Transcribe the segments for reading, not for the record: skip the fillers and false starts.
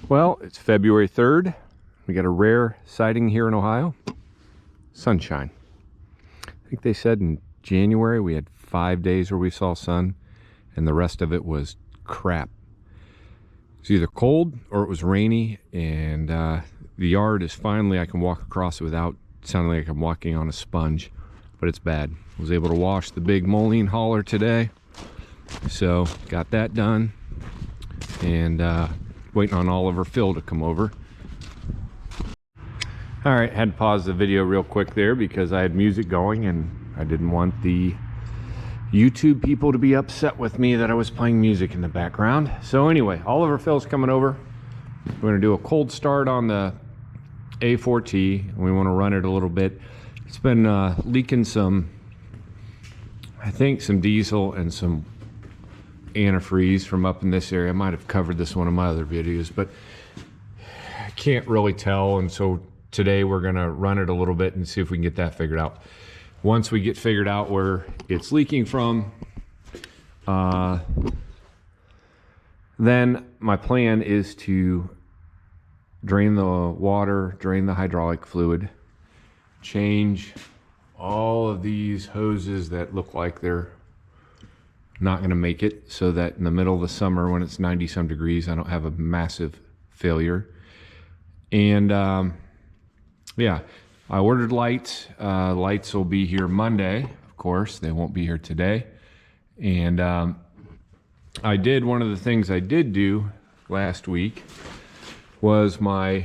Well, it's February 3rd. We got a rare sighting here in Ohio. Sunshine. I think they said in January we had 5 days where we saw sun, and the rest of it was crap. It's either cold or it was rainy, and the yard is finally, I can walk across it without sounding like I'm walking on a sponge, but it's bad. I was able to wash the big Moline hauler today, so got that done, and waiting on Oliver Phil to come over. All right, had to pause the video real quick there because I had music going and I didn't want the YouTube people to be upset with me that I was playing music in the background. So anyway, Oliver Phil's coming over. We're gonna do a cold start on the A4T. We wanna run it a little bit. It's been leaking some, I think some diesel and some antifreeze from up in this area. I might have covered this in one of my other videos, but I can't really tell, and so today we're gonna run it a little bit and see if we can get that figured out. Once we get figured out where it's leaking from, then my plan is to drain the water, drain the hydraulic fluid, change all of these hoses that look like they're not going to make it, so that in the middle of the summer when it's 90 some degrees I don't have a massive failure. And yeah, I ordered lights. Lights will be here Monday, of course. They won't be here today. And I did, one of the things I did do last week was my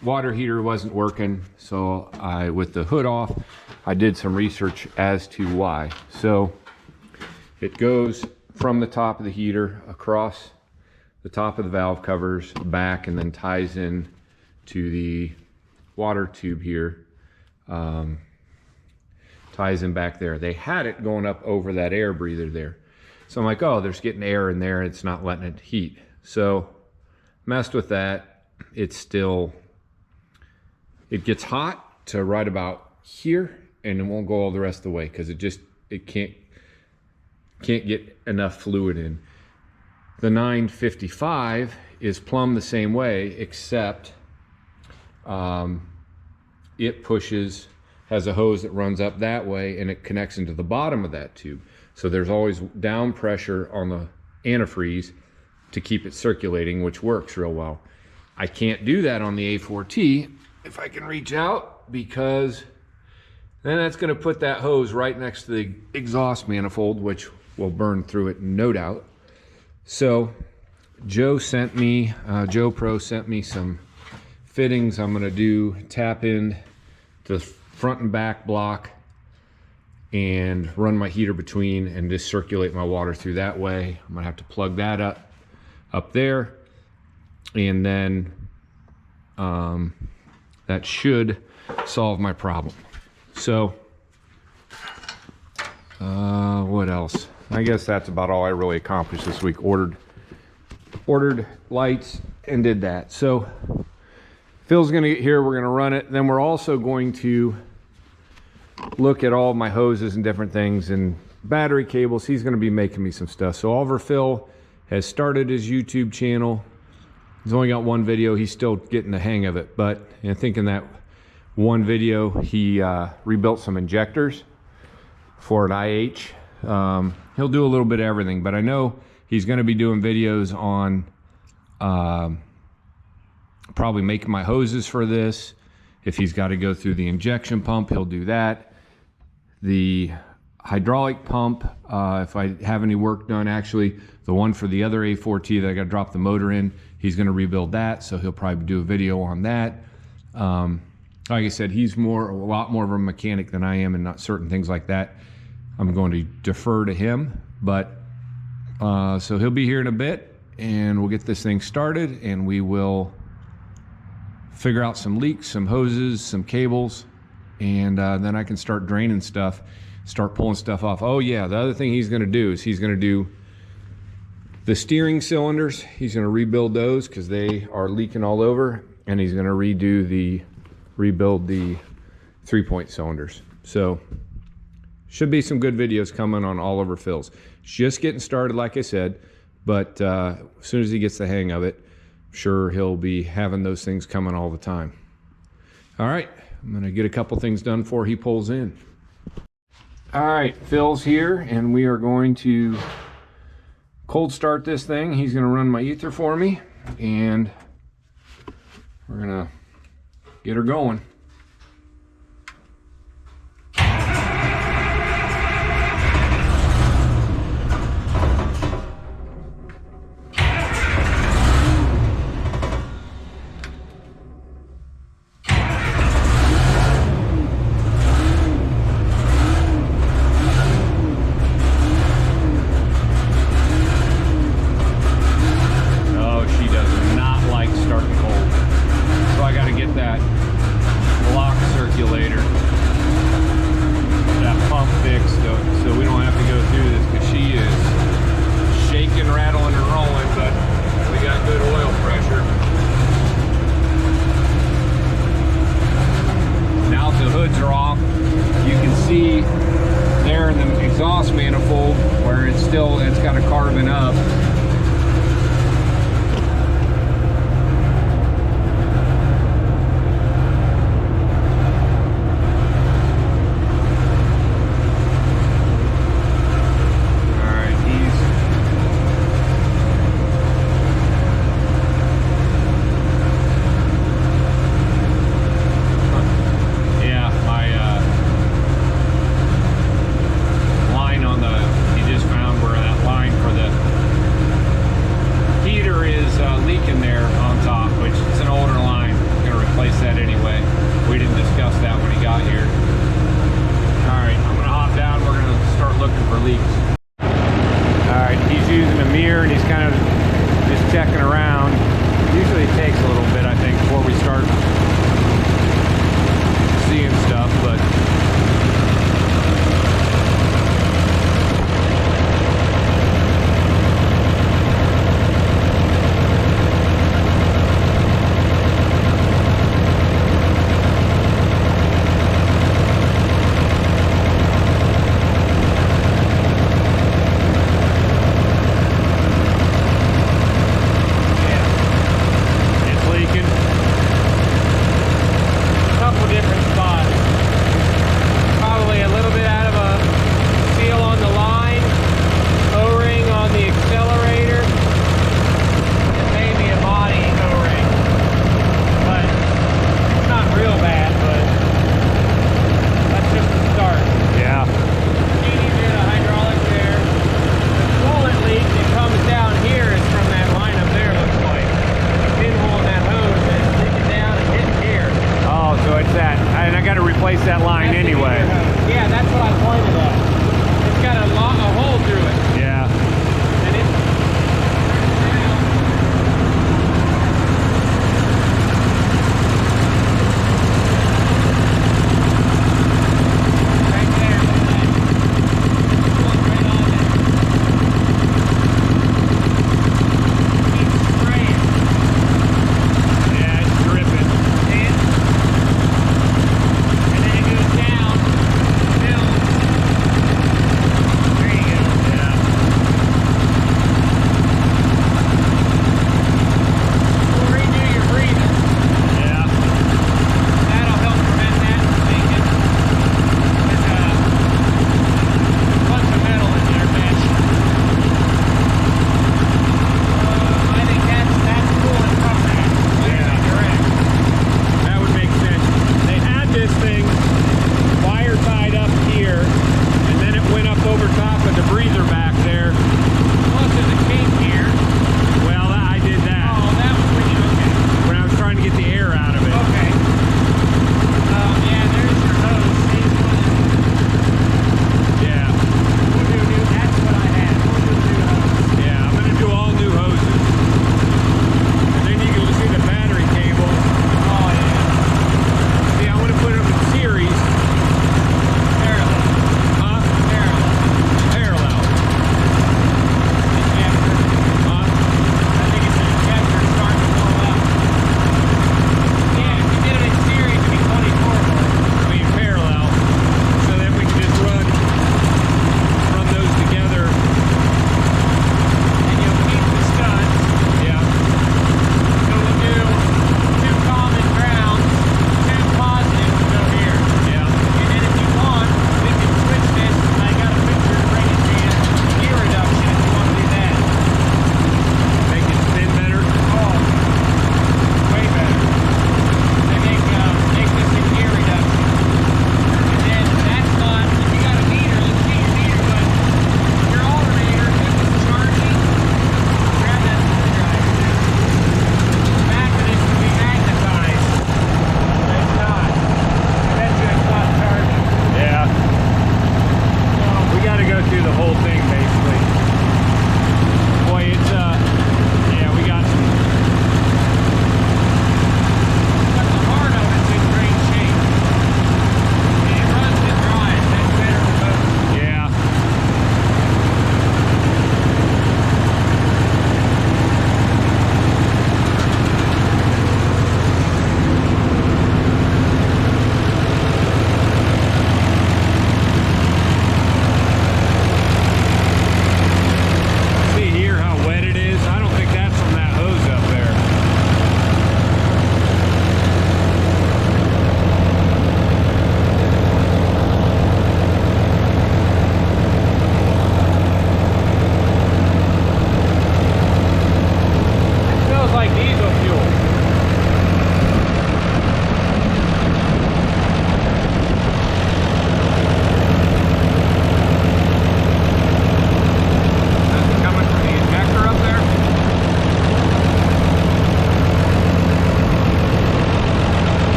water heater wasn't working, so with the hood off, I did some research as to why. So it goes from the top of the heater across the top of the valve covers back, and then ties in to the water tube here, ties in back there. They had it going up over that air breather there, so I'm like, oh, there's getting air in there, it's not letting it heat. So messed with that. It's still, it gets hot to right about here, and it won't go all the rest of the way because it can't get enough fluid in. The 955 is plumb the same way, except it has a hose that runs up that way, and it connects into the bottom of that tube. So there's always down pressure on the antifreeze to keep it circulating, which works real well. I can't do that on the A4T if I can reach out, because then that's going to put that hose right next to the exhaust manifold, which will burn through it, no doubt. So Joe Pro sent me some fittings. I'm going to tap in the front and back block and run my heater between and just circulate my water through that way. I'm going to have to plug that up there, and then that should solve my problem. So what else? I guess that's about all I really accomplished this week. Ordered lights and did that. So Phil's gonna get here, we're gonna run it. Then we're also going to look at all my hoses and different things and battery cables. He's gonna be making me some stuff. So Oliver Phil has started his YouTube channel. He's only got one video. He's still getting the hang of it. But I think in that one video, he rebuilt some injectors for an IH. He'll do a little bit of everything, but I know he's going to be doing videos on probably making my hoses for this. If he's got to go through the injection pump, he'll do that. The hydraulic pump, if I have any work done, actually the one for the other A4T that I got to drop the motor in, he's going to rebuild that, so he'll probably do a video on that. Like I said, he's a lot more of a mechanic than I am, and not certain things like that. I'm going to defer to him, but so he'll be here in a bit, and we'll get this thing started, and we will figure out some leaks, some hoses, some cables, and then I can start draining stuff, start pulling stuff off. Oh yeah, the other thing he's going to do is he's going to do the steering cylinders. He's going to rebuild those because they are leaking all over, and he's going to rebuild the 3-point cylinders. So should be some good videos coming on Oliver Phil's. Just getting started, like I said, but as soon as he gets the hang of it, I'm sure he'll be having those things coming all the time. All right, I'm gonna get a couple things done before he pulls in. All right, Phil's here, and we are going to cold start this thing. He's gonna run my ether for me, and we're gonna get her going. It's got a carbon up. Checking around. Usually it takes a little bit, I think, before we start seeing stuff, but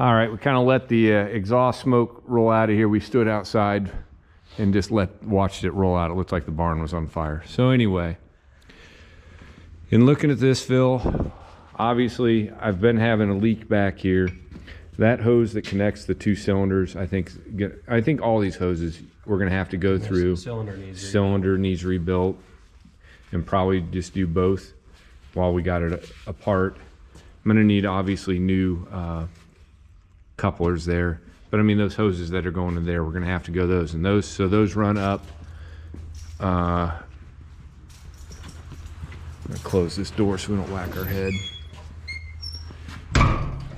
All right, we kind of let the exhaust smoke roll out of here. We stood outside and just watched it roll out. It looked like the barn was on fire. So anyway, in looking at this, Phil, obviously I've been having a leak back here. That hose that connects the two cylinders, I think all these hoses we're gonna have to go through. Cylinder needs rebuilt, and probably just do both while we got it apart. I'm gonna need obviously new couplers there, but I mean those hoses that are going in there, we're gonna have to go those, and those run up. I'm gonna close this door so we don't whack our head.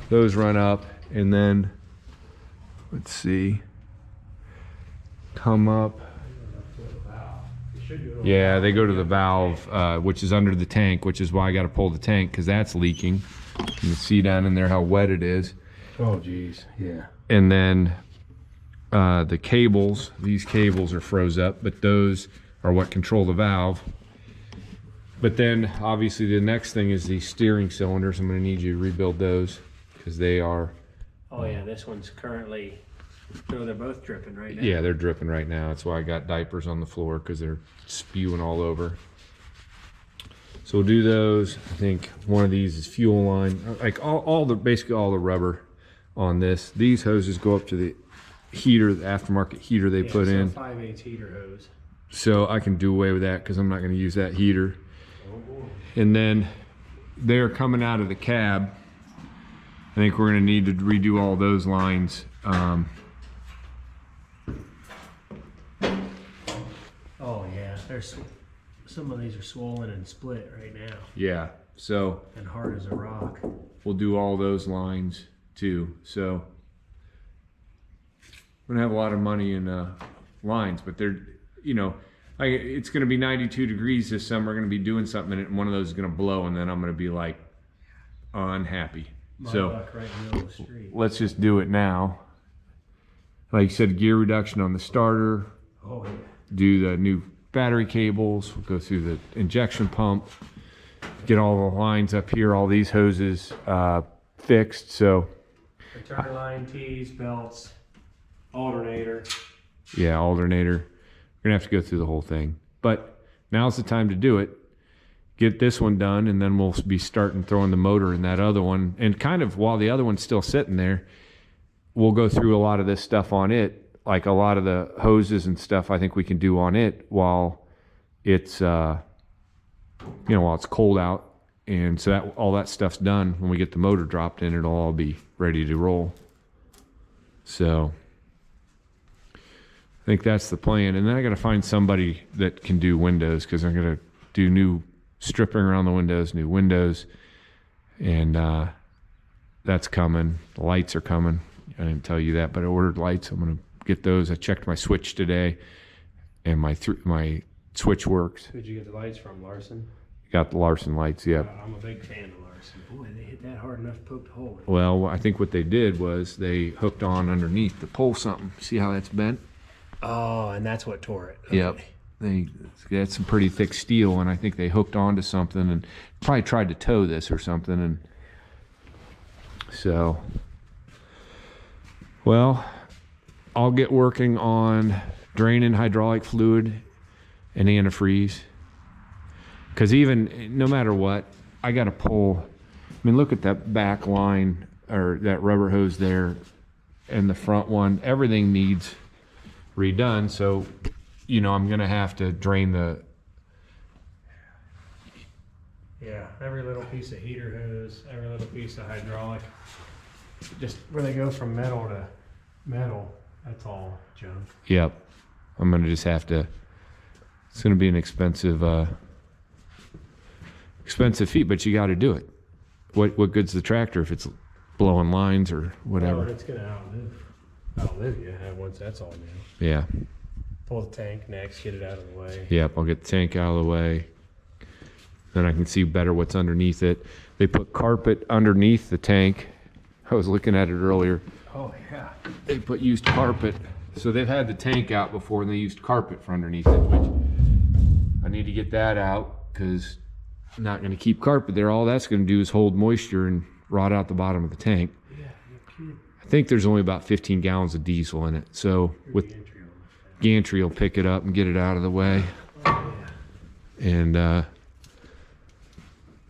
Those run up, and then let's see, come up. Yeah, they go to the valve, which is under the tank, which is why I got to pull the tank, because that's leaking. You can see down in there how wet it is. Oh geez, yeah. And then the cables, these cables are froze up, but those are what control the valve. But then obviously the next thing is these steering cylinders. I'm going to need you to rebuild those because they are. Oh yeah, this one's currently, so they're both dripping right now. Yeah, they're dripping right now. That's why I got diapers on the floor, because they're spewing all over. So we'll do those. I think one of these is fuel line, like basically all the rubber on this. These hoses go up to the heater, the aftermarket heater they put in. 5/8 heater hose. So I can do away with that because I'm not going to use that heater. And then they're coming out of the cab. I think we're going to need to redo all those lines. Oh yeah, there's some of these are swollen and split right now. Yeah, so and hard as a rock. We'll do all those lines too. So we're gonna have a lot of money in lines, but they're, you know, it's gonna be 92 degrees this summer. We're gonna be doing something in it, and one of those is gonna blow, and then I'm gonna be like unhappy. So right in the middle of the street. Let's just do it now. Like you said, gear reduction on the starter. Oh yeah. Do the new battery cables. We'll go through the injection pump. Get all the lines up here. All these hoses fixed. So. Return line, T's, belts, alternator. Yeah, alternator. We're gonna have to go through the whole thing. But now's the time to do it. Get this one done, and then we'll be starting throwing the motor in that other one. And kind of while the other one's still sitting there, we'll go through a lot of this stuff on it. Like a lot of the hoses and stuff I think we can do on it while it's, while it's cold out. And so that all that stuff's done. When we get the motor dropped in, it'll all be ready to roll. So I think that's the plan. And then I got to find somebody that can do windows, because I'm going to do new stripping around the windows, new windows, and that's coming. The lights are coming. I didn't tell you that, but I ordered lights. I'm going to get those. I checked my switch today, and my switch works. Who'd you get the lights from, Larson? Got the Larson lights, yeah. I'm a big fan of Larson. Boy, they hit that hard enough to poke a hole in it. Well, I think what they did was they hooked on underneath to pull something. See how that's bent? Oh, and that's what tore it. Okay. Yep. They got some pretty thick steel, and I think they hooked onto something and probably tried to tow this or something. And so, well, I'll get working on draining hydraulic fluid and antifreeze. Because even no matter what, I got to pull. I mean, look at that back line, or that rubber hose there, and the front one. Everything needs redone. So, I'm going to have to drain the. Yeah, every little piece of heater hose, every little piece of hydraulic. Just where they go from metal to metal, that's all junk. Yep. I'm going to just have to. It's going to be an expensive feat, but you got to do it. What good's the tractor if it's blowing lines or whatever? Well, it's going to outlive you once that's all done. Yeah. Pull the tank next, get it out of the way. Yep, I'll get the tank out of the way. Then I can see better what's underneath it. They put carpet underneath the tank. I was looking at it earlier. Oh yeah. They put used carpet. So they've had the tank out before, and they used carpet for underneath it, which I need to get that out, because I'm not going to keep carpet there. All that's going to do is hold moisture and rot out the bottom of the tank. Yeah, you're kidding. I think there's only about 15 gallons of diesel in it. So with gantry will pick it up and get it out of the way. And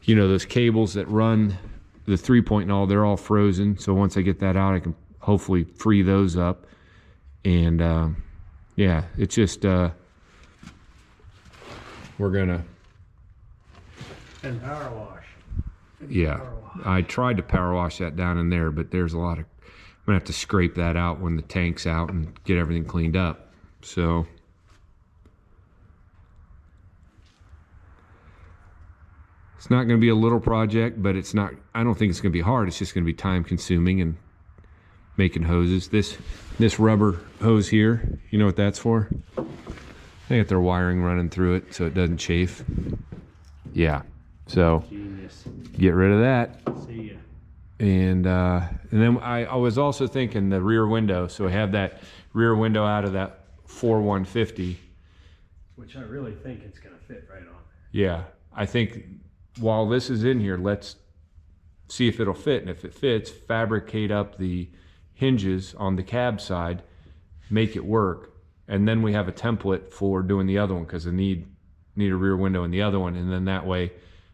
you know, those cables that run the 3.0, they're all frozen. So once I get that out, I can hopefully free those up. And yeah, it's just we're gonna. And power wash. Yeah, I tried to power wash that down in there, but there's a lot of, I'm gonna have to scrape that out when the tank's out and get everything cleaned up. So it's not gonna be a little project, but it's not, I don't think it's gonna be hard. It's just gonna be time consuming and making hoses. This rubber hose here, you know what that's for? They got their wiring running through it so it doesn't chafe. Yeah, so Genius. get rid of that. See ya. And then I was also thinking the rear window. So I have that rear window out of that 4150. Which I really think it's gonna fit right on. Yeah, I think while this is in here, let's see if it'll fit. And if it fits, fabricate up the hinges on the cab side, make it work. And then we have a template for doing the other one because I need a rear window in the other one. And then that way,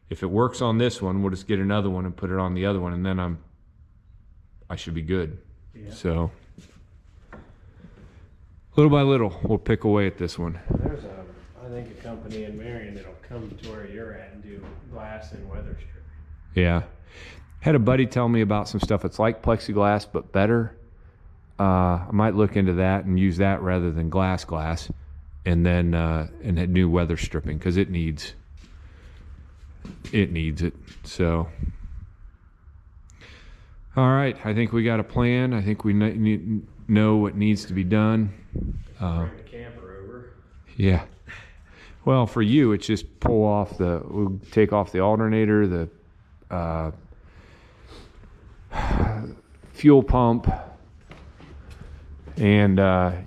if it works on this one, we'll just get another one and put it on the other one. And then I should be good. Yeah. So little by little, we'll pick away at this one. There's I think a company in Marion that'll come to where you're at and do glass and weather strip. Yeah. Had a buddy tell me about some stuff. It's like plexiglass, but better. I might look into that and use that rather than glass, and then and new weather stripping because it needs it. So, all right, I think we got a plan. I think we know what needs to be done. Bring the camper over. Yeah. Well, for you, it's just we'll take off the alternator, the fuel pump, and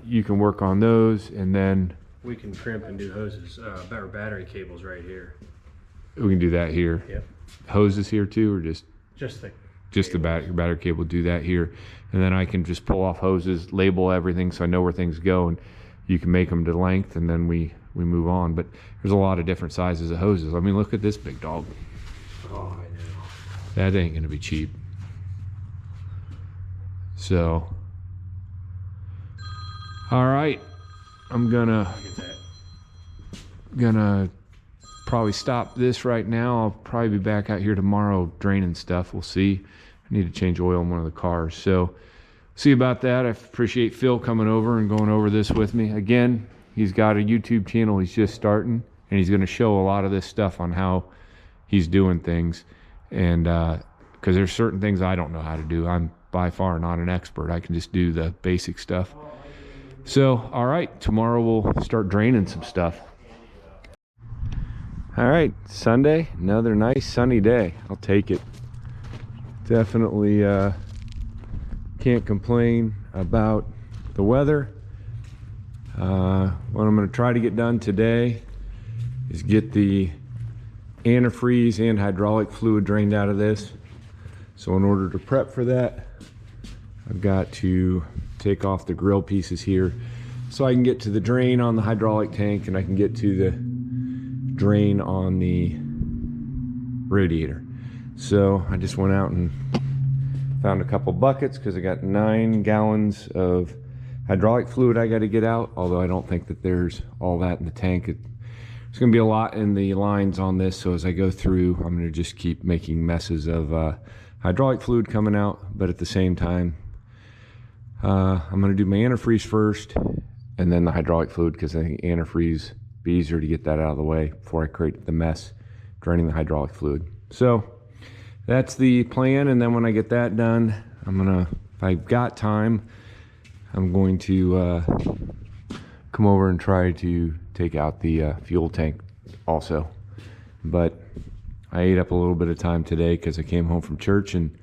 you can work on those, and then We can crimp and do hoses, or battery cables right here. we can do that here. Yep. Hoses here too, or just the the battery cable, do that here, and then I can just pull off hoses, label everything so I know where things go, and you can make them to length, and then we move on. But there's a lot of different sizes of hoses. I mean, look at this big dog. Oh, I know. That ain't gonna be cheap. So, all right, I'm Look at that. gonna probably stop this right now. I'll probably be back out here tomorrow draining stuff. We'll see. I need to change oil in one of the cars. So see about that. I appreciate Phil coming over and going over this with me. Again, he's got a YouTube channel he's just starting, and he's gonna show a lot of this stuff on how he's doing things. And because there's certain things I don't know how to do. I'm by far not an expert. I can just do the basic stuff. So, all right, tomorrow we'll start draining some stuff. All right, Sunday, another nice sunny day. I'll take it. Definitely can't complain about the weather. What I'm going to try to get done today is get the antifreeze and hydraulic fluid drained out of this. So in order to prep for that, I've got to take off the grill pieces here so I can get to the drain on the hydraulic tank, and I can get to the drain on the radiator. So I just went out and found a couple buckets because I got 9 gallons of hydraulic fluid I got to get out, although I don't think that there's all that in the tank. There's going to be a lot in the lines on this, so as I go through, I'm going to just keep making messes of hydraulic fluid coming out, but at the same time, I'm going to do my antifreeze first and then the hydraulic fluid, because I think antifreeze be easier to get that out of the way before I create the mess draining the hydraulic fluid. So that's the plan, and then when I get that done, I'm gonna, if I've got time, I'm going to come over and try to take out the fuel tank also. But I ate up a little bit of time today because I came home from church and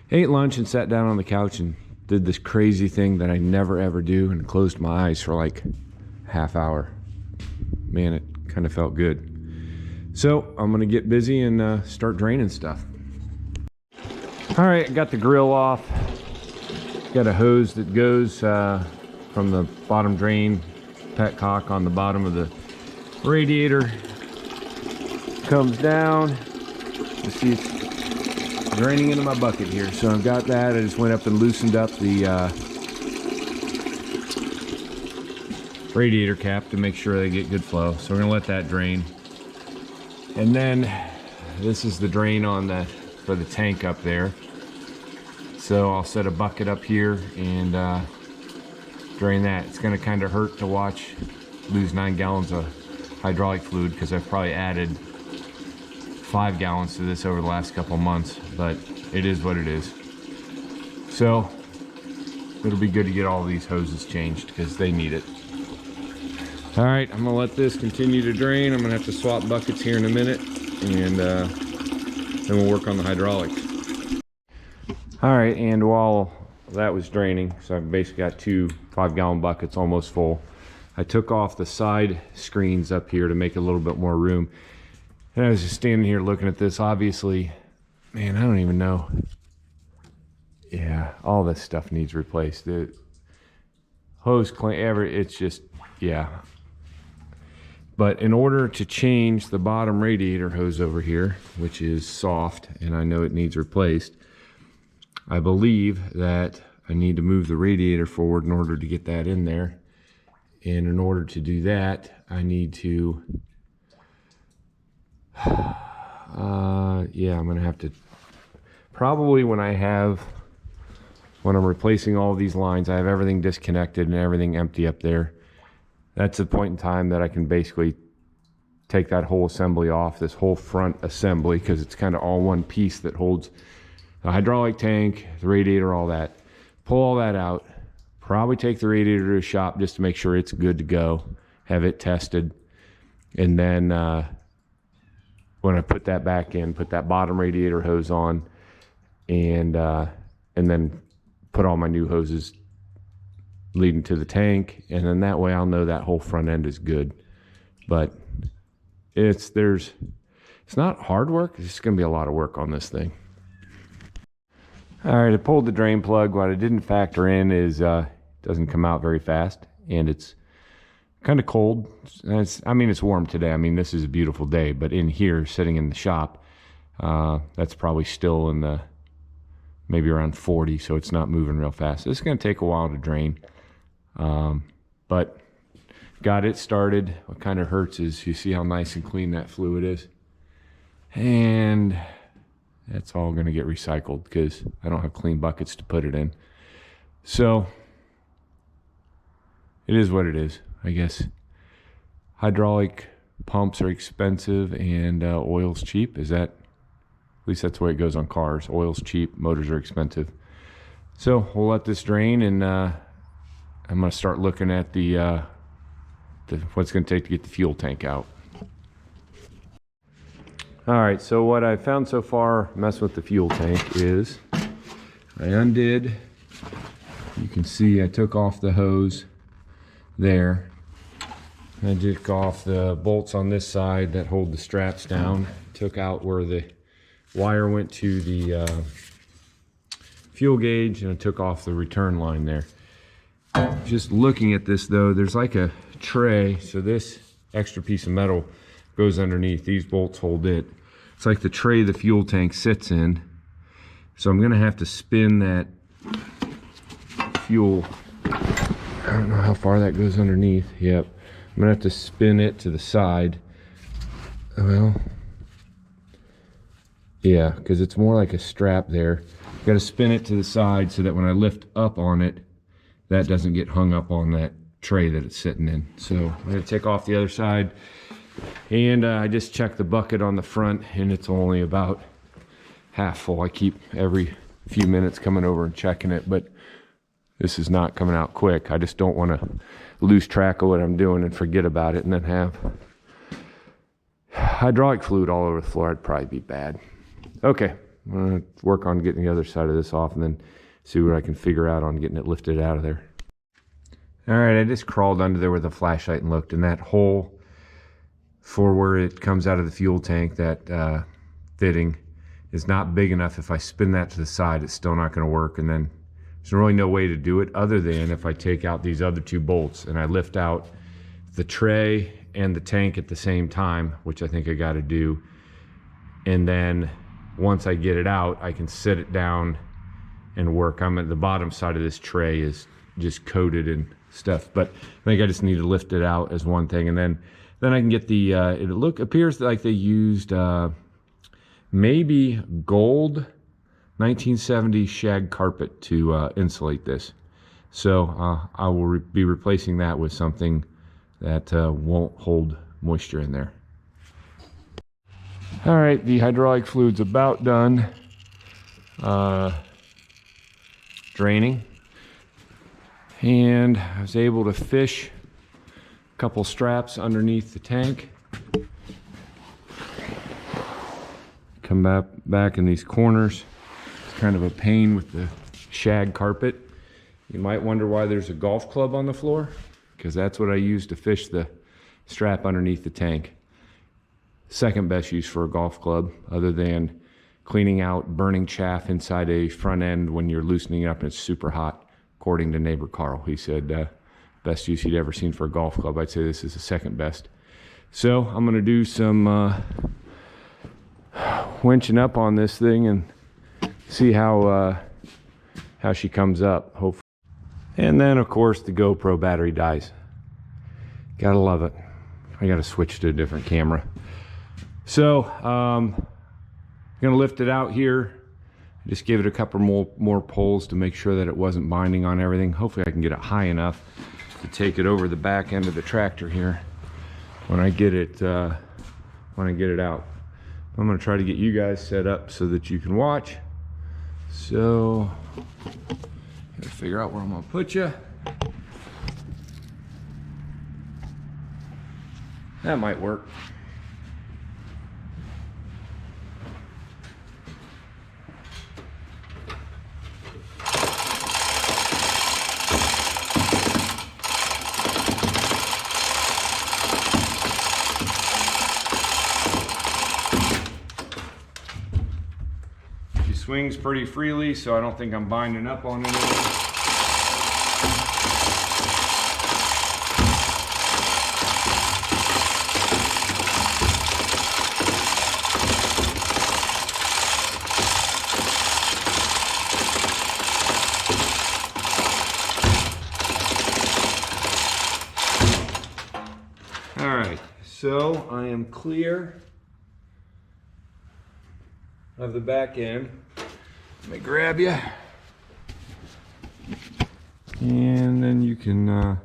ate lunch and sat down on the couch and did this crazy thing that I never ever do, and closed my eyes for like half hour. Man, it kind of felt good. So I'm gonna get busy and start draining stuff. All right, I got the grill off. got a hose that goes from the bottom drain petcock on the bottom of the radiator, comes down. You see it's draining into my bucket here, so I've got that. I just went up and loosened up the radiator cap to make sure they get good flow. So we're gonna let that drain, and then this is the drain on the for the tank up there. So I'll set a bucket up here and drain that. It's gonna kind of hurt to watch lose 9 gallons of hydraulic fluid because I've probably added 5 gallons to this over the last couple months, but it is what it is. So it'll be good to get all these hoses changed because they need it. All right, I'm gonna let this continue to drain. I'm gonna have to swap buckets here in a minute, and then we'll work on the hydraulics. All right, and while that was draining, so I've basically got 2 5-gallon buckets almost full. I took off the side screens up here to make a little bit more room. And I was just standing here looking at this. Obviously, man, I don't even know. Yeah, all this stuff needs replaced. The hose clean, it's just, yeah. But in order to change the bottom radiator hose over here, which is soft, and I know it needs replaced, I believe that I need to move the radiator forward in order to get that in there. And in order to do that, I need to, yeah, I'm gonna have to, probably when I'm replacing all of these lines, I have everything disconnected and everything empty up there. That's the point in time that I can basically take that whole assembly off, this whole front assembly, because it's kind of all one piece that holds the hydraulic tank, the radiator, all that. Pull all that out, probably take the radiator to a shop just to make sure it's good to go, have it tested, and then when I put that back in, put that bottom radiator hose on, and then put all my new hoses leading to the tank, and then that way I'll know that whole front end is good. But it's not hard work, it's just gonna be a lot of work on this thing. All right, I pulled the drain plug. What I didn't factor in is it doesn't come out very fast, and it's kind of cold. I mean, it's warm today. I mean, this is a beautiful day, but in here, sitting in the shop, that's probably still in the maybe around 40, so it's not moving real fast. It's going to take a while to drain, but got it started. What kind of hurts is you see how nice and clean that fluid is, and that's all going to get recycled because I don't have clean buckets to put it in. So it is what it is, I guess. Hydraulic pumps are expensive and oil's cheap. Is that, at least that's the way it goes on cars. Oil's cheap, motors are expensive. So we'll let this drain, and I'm going to start looking at the what's going to take to get the fuel tank out. All right, so what I found so far messing with the fuel tank is I undid, you can see I took off the hose there. I took off the bolts on this side that hold the straps down, took out where the wire went to the fuel gauge, and I took off the return line there. Just looking at this though, there's like a tray, so this extra piece of metal goes underneath. These bolts hold it. It's like the tray the fuel tank sits in. So I'm gonna have to spin that fuel. I don't know how far that goes underneath. Yep. I'm gonna have to spin it to the side. Well, yeah, because it's more like a strap there. Got to spin it to the side so that when I lift up on it, that doesn't get hung up on that tray that it's sitting in. So I'm gonna take off the other side, and I just checked the bucket on the front, and it's only about half full. I keep every few minutes coming over and checking it, but this is not coming out quick. I just don't want to lose track of what I'm doing and forget about it and then have hydraulic fluid all over the floor. It'd probably be bad. Okay, I'm gonna work on getting the other side of this off and then see what I can figure out on getting it lifted out of there. All right, I just crawled under there with a flashlight and looked, and that hole for where it comes out of the fuel tank, that fitting, is not big enough. If I spin that to the side, it's still not going to work. And then There's really no way to do it other than if I take out these other two bolts and I lift out the tray and the tank at the same time, which I think I got to do. And then once I get it out, I can sit it down and work. I'm at the bottom side of this tray is just coated and stuff, but I think I just need to lift it out as one thing, and then I can get the it appears like they used maybe gold 1970 shag carpet to insulate this. So I will be replacing that with something that won't hold moisture in there. All right, the hydraulic fluid's about done draining, and I was able to fish a couple straps underneath the tank. Come back in these corners. It's kind of a pain with the shag carpet. You might wonder why there's a golf club on the floor, because that's what I use to fish the strap underneath the tank. Second best use for a golf club, other than cleaning out burning chaff inside a front end when you're loosening it up and it's super hot. According to neighbor Carl, he said best use he'd ever seen for a golf club. I'd say this is the second best. So I'm gonna do some winching up on this thing and see how she comes up, hopefully. And then of course the GoPro battery dies. Gotta love it. I gotta switch to a different camera. So I'm gonna lift it out here. Just give it a couple more pulls to make sure that it wasn't binding on everything. Hopefully I can get it high enough to take it over the back end of the tractor here when I get it out. I'm gonna try to get you guys set up so that you can watch. So gotta figure out where I'm gonna put you. That might work. Swings pretty freely, so I don't think I'm binding up on anything. All right, so I am clear of the back end. Let me grab you, and then you can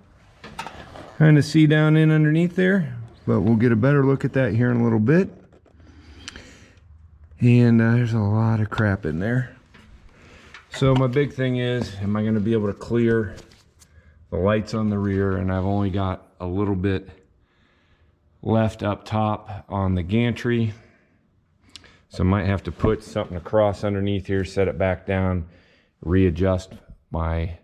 kind of see down in underneath there, but we'll get a better look at that here in a little bit. And there's a lot of crap in there. So my big thing is, am I going to be able to clear the lights on the rear? And I've only got a little bit left up top on the gantry. So I might have to put something across underneath here, set it back down, readjust my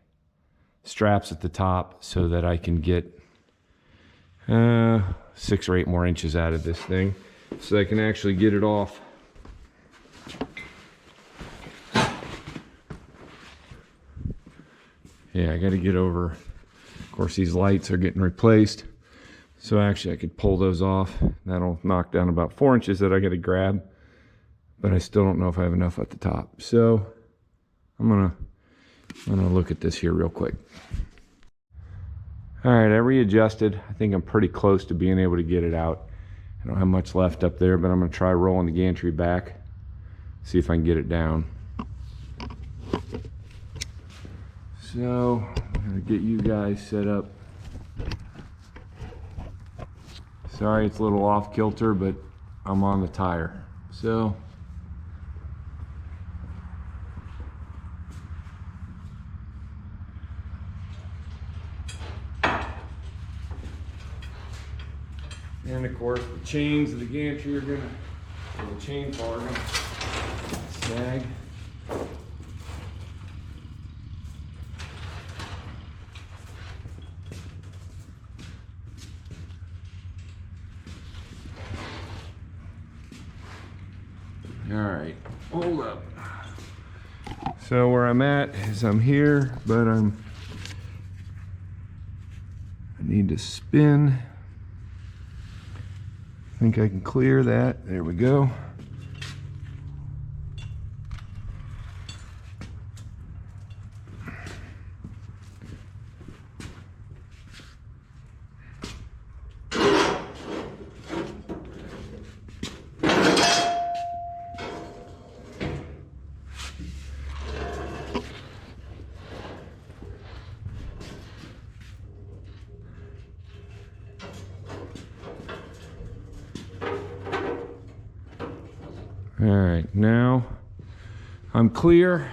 straps at the top so that I can get 6 or 8 more inches out of this thing so I can actually get it off. Yeah, I got to get over. Of course, these lights are getting replaced. So actually I could pull those off. That'll knock down about 4 inches that I got to grab. But I still don't know if I have enough at the top. So I'm gonna look at this here real quick. All right, I readjusted. I think I'm pretty close to being able to get it out. I don't have much left up there, but I'm gonna try rolling the gantry back, see if I can get it down. So I'm gonna get you guys set up. Sorry, it's a little off kilter, but I'm on the tire. So and of course the chains of the gantry are gonna, or the chain bar are gonna sag. All right, hold up. So where I'm at is I'm here, but I need to spin. I think I can clear that. There we go. All right, now I'm clear.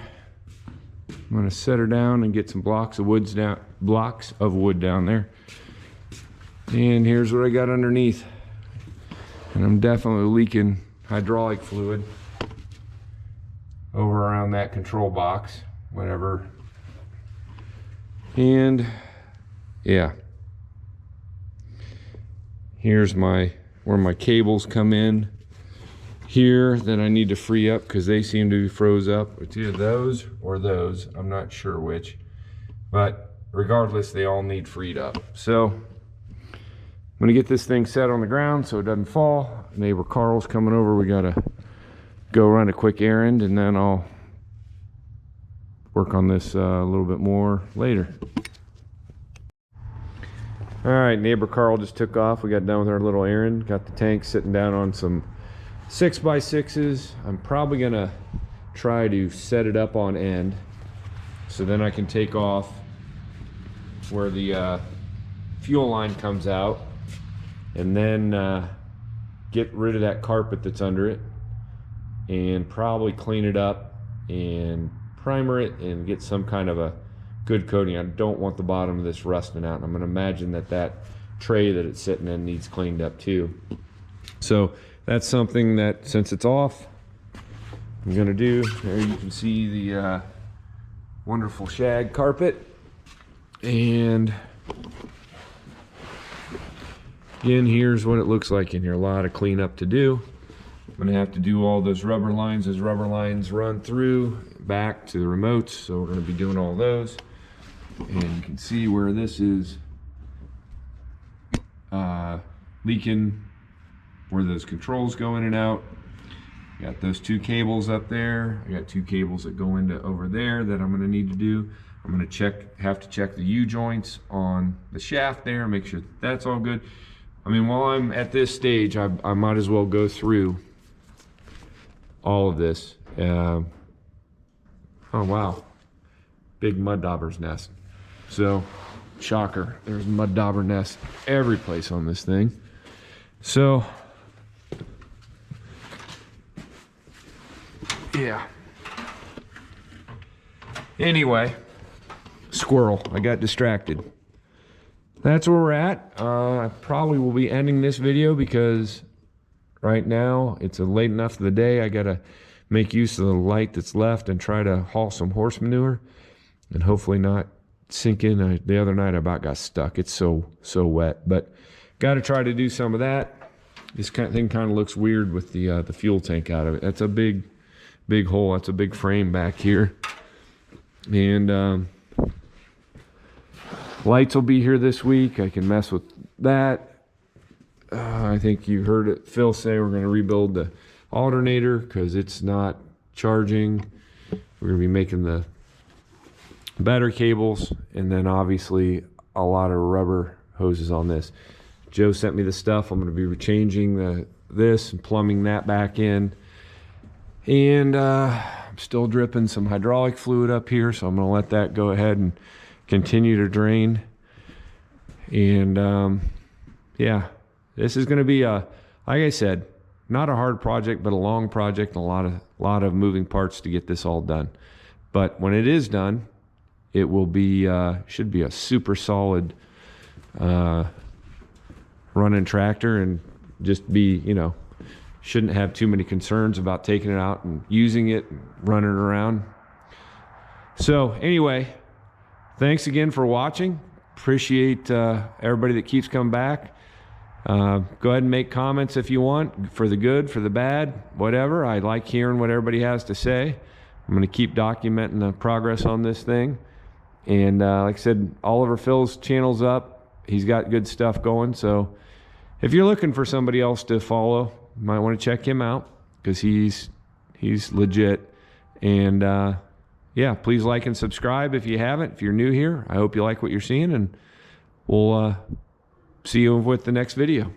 I'm gonna set her down and get some blocks of wood down there. And here's what I got underneath. And I'm definitely leaking hydraulic fluid over around that control box, whatever. And yeah, here's where my cables come in here that I need to free up because they seem to be froze up. It's either those or those. I'm not sure which, but regardless, they all need freed up. So I'm gonna get this thing set on the ground so it doesn't fall. Neighbor Carl's coming over. We gotta go run a quick errand, and then I'll work on this a little bit more later. All right, neighbor Carl just took off. We got done with our little errand. Got the tank sitting down on some 6x6s. I'm probably gonna try to set it up on end so then I can take off where the fuel line comes out, and then get rid of that carpet that's under it, and probably clean it up and primer it and get some kind of a good coating. I don't want the bottom of this rusting out, and I'm gonna imagine that tray that it's sitting in needs cleaned up too. So that's something that, since it's off, I'm gonna do. There you can see the wonderful shag carpet. And again, here's what it looks like in here. A lot of cleanup to do. I'm gonna have to do all those rubber lines. Those rubber lines run through back to the remotes, so we're gonna be doing all those. And you can see where this is leaking, where those controls go in and out. Got those two cables up there. I got two cables that go into over there that I'm gonna need to do. I'm gonna have to check the U-joints on the shaft there, make sure that's all good. I mean, while I'm at this stage, I might as well go through all of this. Oh wow, big mud dauber's nest. So, shocker, there's mud dauber nest every place on this thing. So, yeah. Anyway, squirrel, I got distracted. That's where we're at. I probably will be ending this video because right now it's late enough of the day. I gotta make use of the light that's left and try to haul some horse manure and hopefully not sink in. The other night I about got stuck. It's so wet, but gotta try to do some of that. This thing kind of looks weird with the fuel tank out of it. That's a big hole. That's a big frame back here. And lights will be here this week. I can mess with that. I think you heard it, Phil say we're going to rebuild the alternator because it's not charging. We're going to be making the battery cables, and then obviously a lot of rubber hoses on this. Joe sent me the stuff. I'm going to be changing this and plumbing that back in. And I'm still dripping some hydraulic fluid up here, so I'm going to let that go ahead and continue to drain. And yeah, this is going to be like I said, not a hard project, but a long project, and a lot of moving parts to get this all done. But when it is done, it will be should be a super solid running tractor, and just be, you know, shouldn't have too many concerns about taking it out and using it and running it around. So anyway, thanks again for watching. Appreciate everybody that keeps coming back. Go ahead and make comments if you want, for the good, for the bad, whatever. I like hearing what everybody has to say. I'm going to keep documenting the progress on this thing. And like I said, Oliver Phil's channel's up. He's got good stuff going. So if you're looking for somebody else to follow, you might want to check him out because he's legit. And yeah, please like and subscribe if you haven't. If you're new here, I hope you like what you're seeing, and we'll see you with the next video.